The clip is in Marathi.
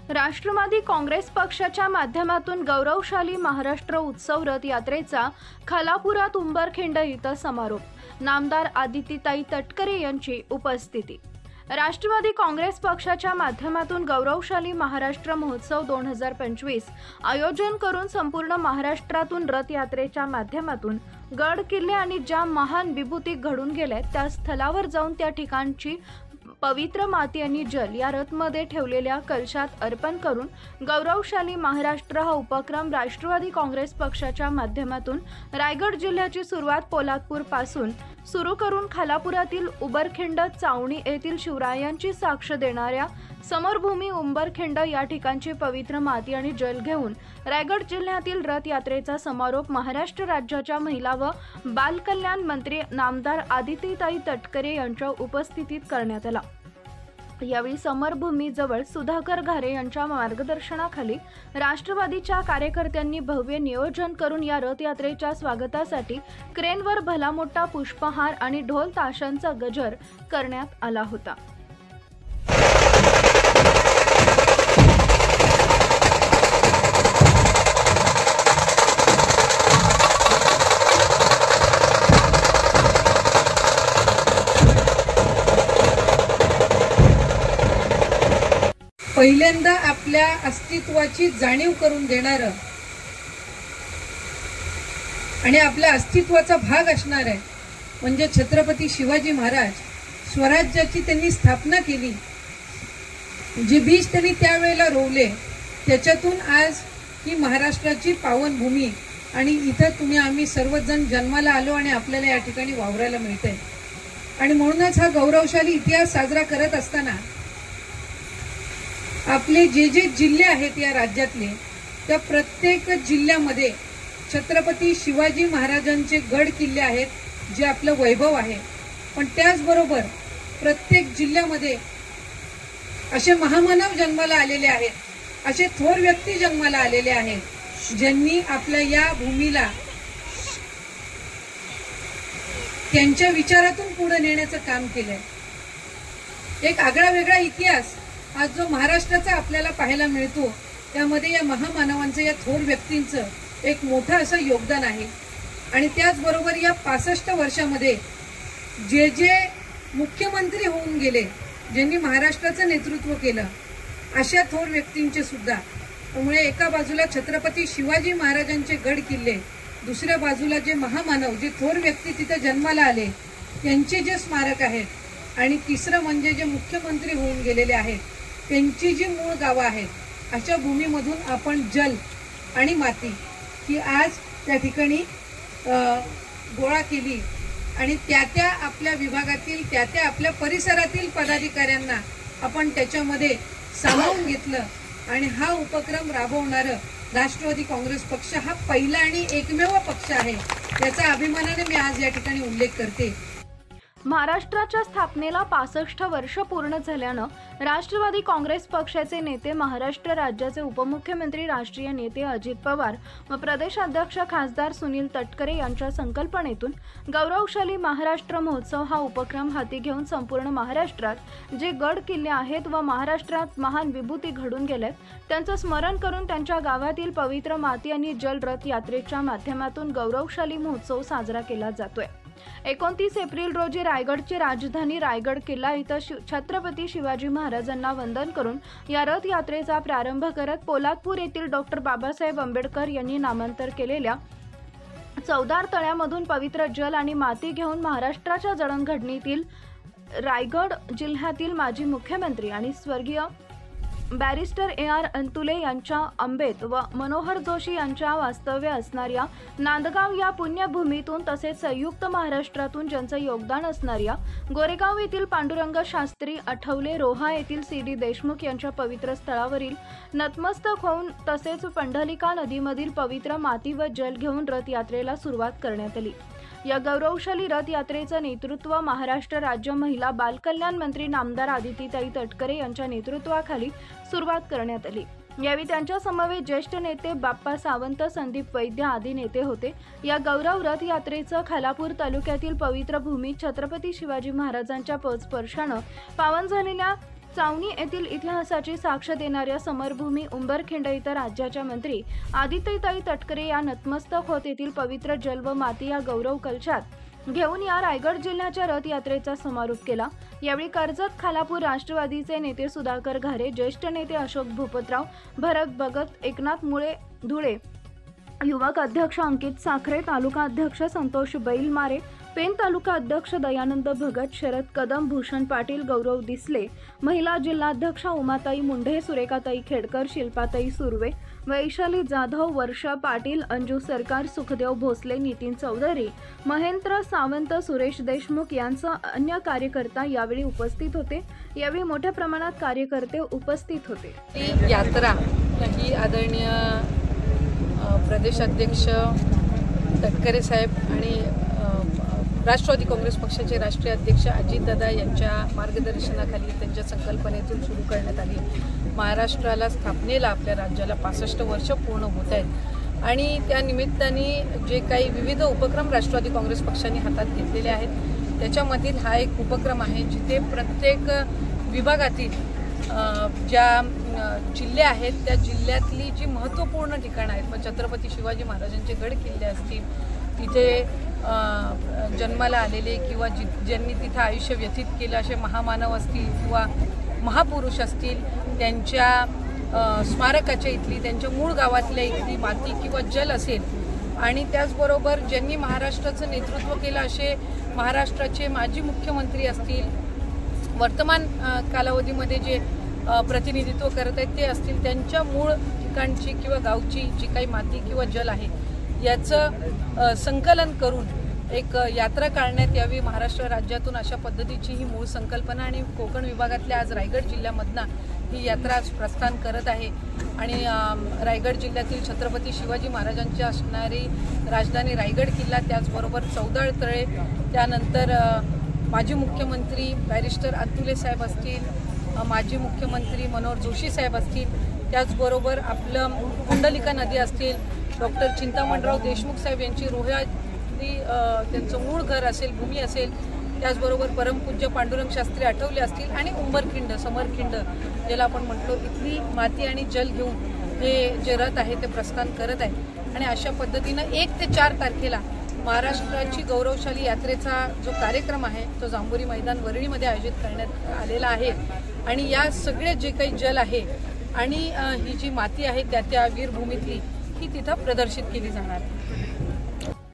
राष्ट्रवादी काँग्रेस पक्षाच्या माध्यमातून गौरवशाली महाराष्ट्र उत्सव रथ यात्रेचा खालापुरात उंबरखिंड इथं समारोप. नामदार आदितीताई तटकरे यांची उपस्थिती. राष्ट्रवादी काँग्रेस पक्षाच्या माध्यमातून गौरवशाली महाराष्ट्र महोत्सव 2025 आयोजन करून संपूर्ण महाराष्ट्रातून रथ यात्रेच्या माध्यमातून गड किल्ले आणि ज्या महान विभूती घडून गेल्यात त्या स्थलावर जाऊन त्या ठिकाणची पवित्र माती आणि जल या रथमध्ये ठेवलेल्या कलशात अर्पण करून गौरवशाली महाराष्ट्र हा उपक्रम राष्ट्रवादी काँग्रेस पक्षाच्या माध्यमातून रायगड जिल्ह्याची सुरुवात पोलादपूर पासून सुरू करून खालापुरातील उंबरखिंड चावणी येथील शिवरायांची साक्ष देणाऱ्या समरभूमी उंबरखिंड या ठिकाणची पवित्र माती आणि जल घेऊन रायगड जिल्ह्यातील रथ यात्रेचा समारोप महाराष्ट्र राज्याच्या महिला व बालकल्याण मंत्री नामदार आदितीताई तटकरे यांच्या उपस्थितीत करण्यात आला. यावेळी समरभूमी जवळ सुधाकर घारे यांच्या मार्गदर्शनाखाली राष्ट्रवादीच्या कार्यकर्त्यांनी भव्य नियोजन करून या रथ यात्रेच्या स्वागतासाठी क्रेनवर भला मोठा पुष्पहार आणि ढोल ताशांचा गजर करण्यात आला होता. पहिल्यांदा आपल्या अस्तित्वाची जाणीव करून देणारं आणि आपल्या अस्तित्वाचा भाग असणार आहे म्हणजे छत्रपती शिवाजी महाराज. स्वराज्याची त्यांनी स्थापना केली, जे बीज त्यांनी त्यावेळेला रोवले त्याच्यातून आज ही महाराष्ट्राची पावनभूमी आणि इथं आम्ही सर्वजण जन्माला आलो आणि आपल्याला या ठिकाणी वावरायला मिळतंय. आणि म्हणूनच हा गौरवशाली इतिहास साजरा करत असताना आपले जे जिल्हे आहेत या राज्यातले त्या प्रत्येक जिल्ह्यामध्ये छत्रपती शिवाजी महाराजांचे गड किल्ले आहेत, जे आपलं वैभव आहे. पण त्याचबरोबर प्रत्येक जिल्ह्यामध्ये असे महामानव जन्माला आलेले आहेत, असे थोर व्यक्ती जन्माला आलेले आहेत, ज्यांनी आपल्या या भूमीला त्यांच्या विचारातून पुढे नेण्याचं काम केलंय. एक आगळा वेगळा इतिहास आज जो महाराष्ट्राचा आपल्याला पाहायला मिळतो, त्यामध्ये या महामानवांचं, या थोर व्यक्तींचं एक मोठं असं योगदान आहे. आणि त्याचबरोबर या 65 वर्षामध्ये जे मुख्यमंत्री होऊन गेले, ज्यांनी महाराष्ट्राचं नेतृत्व केलं, अशा थोर व्यक्तींचे सुद्धा. त्यामुळे एका बाजूला छत्रपती शिवाजी महाराजांचे गड किल्ले, दुसऱ्या बाजूला जे महामानव, जे थोर व्यक्ती तिथे जन्माला आले त्यांचे जे स्मारक आहेत, आणि तिसरं म्हणजे जे मुख्यमंत्री होऊन गेलेले आहेत त्यांची जी मूळ गावं आहेत, अशा भूमीमधून आपण जल आणि माती ही आज त्या ठिकाणी गोळा केली आणि त्या आपल्या विभागातील त्या आपल्या परिसरातील पदाधिकाऱ्यांना आपण त्याच्यामध्ये सामावून घेतलं आणि हा उपक्रम राबवणारं राष्ट्रवादी काँग्रेस पक्ष हा पहिला आणि एकमेव पक्ष आहे. याचा अभिमानाने मी आज या ठिकाणी उल्लेख करते. महाराष्ट्राच्या स्थापनेला 65 वर्ष पूर्ण झाल्यानं राष्ट्रवादी काँग्रेस पक्षाचे नेते, महाराष्ट्र राज्याचे उपमुख्यमंत्री, राष्ट्रीय नेते अजित पवार व प्रदेशाध्यक्ष खासदार सुनील तटकरे यांच्या संकल्पनेतून गौरवशाली महाराष्ट्र महोत्सव हा उपक्रम हाती घेऊन संपूर्ण महाराष्ट्रात जे गड किल्ले आहेत व महाराष्ट्रात महान विभूती घडून गेल्यात त्यांचं स्मरण करून त्यांच्या गावातील पवित्र माती आणि जल रथ यात्रेच्या माध्यमातून गौरवशाली महोत्सव साजरा केला जातोय. 29 एप्रिल रोजी रायगडची राजधानी रायगड किल्ला इथं छत्रपती शिवाजी महाराजांना वंदन करून या रथ यात्रेचा प्रारंभ करत पोलादपूर येथील डॉक्टर बाबासाहेब आंबेडकर यांनी नामांतर केलेल्या 14 तळ्यामधून पवित्र जल आणि माती घेऊन महाराष्ट्राच्या जडणघडणीतील रायगड जिल्ह्यातील माजी मुख्यमंत्री आणि स्वर्गीय बॅरिस्टर AR अंतुले यांच्या अंबेत व मनोहर जोशी यांच्या वास्तव्य असणाऱ्या नांदगाव या पुण्यभूमीतून तसेच संयुक्त महाराष्ट्रातून ज्यांचं योगदान असणाऱ्या गोरेगाव येथील पांडुरंग शास्त्री, आठवले, रोहा येथील CD देशमुख यांच्या पवित्र स्थळावरील नतमस्तक होऊन तसेच पंढलिका नदीमधील पवित्र माती व जल घेऊन रथ यात्रेला सुरुवात करण्यात आली. या गौरवशाली रथ यात्रेचं नेतृत्व महाराष्ट्र राज्य महिला बालकल्याण मंत्री नामदार आदितीताई तटकरे यांच्या नेतृत्वाखाली सुरुवात करण्यात आली. यावेळी त्यांच्या समवेत ज्येष्ठ नेते बाप्पा सावंत, संदीप वैद्य आदी नेते होते. या गौरव रथ यात्रेचं खालापूर तालुक्यातील पवित्र भूमी छत्रपती शिवाजी महाराजांच्या पदस्पर्शानं पावन झालेल्या चावणी येथील इतिहासाची साक्ष देणाऱ्या समरभूमी उंबरखिंड इथं राज्याच्या मंत्री आदित्यताई तटकरे या नतमस्तक होत येथील पवित्र जल व माती या गौरव कलशात घेऊन या रायगड जिल्ह्याच्या रथ यात्रेचा समारोप केला। यावेळी कर्जत खालापूर राष्ट्रवादीचे नेते सुधाकर घारे, ज्येष्ठ नेते अशोक भूपतराव, भरत भगत, एकनाथ मुळे धुळे, युवक अध्यक्ष अंकित साखरे, तालुका अध्यक्ष संतोष बैलमारे, पेन तालुका अध्यक्ष दयानंद भगत, शरद कदम, भूषण पाटील, गौरव दिसले, महिला जिल्हाध्यक्ष उमाताई मुंढे, सुरेखाताई खेडकर, शिल्पाताई सुर्वे, वैशाली जाधव, वर्षा पाटील, अंजू सरकार, सुखदेव भोसले, नितीन चौधरी, महेंद्र सावंत, सुरेश देशमुख यांसह अन्य कार्यकर्ता यावेळी उपस्थित होते। यावेळी मोठ्या प्रमाणात कार्यकर्ते उपस्थित होते। ही यात्रा ही आदरणीय प्रदेशाध्यक्ष तटकरे साहेब आणि राष्ट्रवादी काँग्रेस पक्षाचे राष्ट्रीय अध्यक्ष अजितदादा यांच्या मार्गदर्शनाखाली, त्यांच्या संकल्पनेतून सुरू करण्यात आली। महाराष्ट्राला स्थापनेला, आपल्या राज्याला 65 वर्ष पूर्ण होत आहेत आणि त्या निमित्ताने जे काही विविध उपक्रम राष्ट्रवादी काँग्रेस पक्षाने हातात घेतलेले आहेत त्याच्यामधील हा एक उपक्रम आहे, जिथे प्रत्येक विभागातील ज्या जिल्हे आहेत त्या जिल्ह्यातली जी महत्त्वपूर्ण ठिकाणं आहेत, मग छत्रपती शिवाजी महाराजांचे गड किल्ले असतील, तिथे जन्माला आलेले किंवा ज्यांनी तिथं आयुष्य व्यतीत केलं असे महामानव असतील किंवा महापुरुष असतील, त्यांच्या स्मारकाच्या इथली, त्यांच्या मूळ गावातल्या इथली माती किंवा जल असेल आणि त्याचबरोबर ज्यांनी महाराष्ट्राचं नेतृत्व केलं असे महाराष्ट्राचे माजी मुख्यमंत्री असतील, वर्तमान कालावधीमध्ये जे प्रतिनिधित्व करत आहेत ते असतील, त्यांच्या मूळ ठिकाणची किंवा गावची जी काही माती किंवा जल आहे याचं संकलन करून एक यात्रा काढण्यात यावी महाराष्ट्र राज्यातून, अशा पद्धतीची ही मूळ संकल्पना आणि कोकण विभागातल्या आज रायगड जिल्ह्यामधनं ही यात्रा आज प्रस्थान करत आहे। आणि रायगड जिल्ह्यातील छत्रपती शिवाजी महाराजांची असणारी राजधानी रायगड किल्ला, त्याचबरोबर चौदाळ तळे, त्यानंतर माजी मुख्यमंत्री बॅरिस्टर अतुले साहेब असतील, माजी मुख्यमंत्री मनोहर जोशी साहेब असतील, त्याचबरोबर आपलं कुंडलिका नदी असतील, डॉक्टर चिंतामणराव देशमुख साहेब यांची रोह्यातली त्यांचं मूळ घर असेल, भूमी असेल, त्याचबरोबर परमपूज्य पांडुरंग शास्त्री आठवले असतील आणि उंबरखिंड, समरखिंड ज्याला आपण म्हणतो, इथली माती आणि जल घेऊन हे जे रथ आहे ते प्रस्थान करत आहे। आणि अशा पद्धतीनं 1 ते 4 तारखेला महाराष्ट्राची गौरवशाली यात्रेचा जो कार्यक्रम आहे तो जांभोरी मैदान वरळीमध्ये आयोजित करण्यात आलेला आहे आणि या सगळे जे काही जल आहे आणि ही जी माती आहे त्या वीरभूमीतली ही तिथं प्रदर्शित केली जाणार आहे।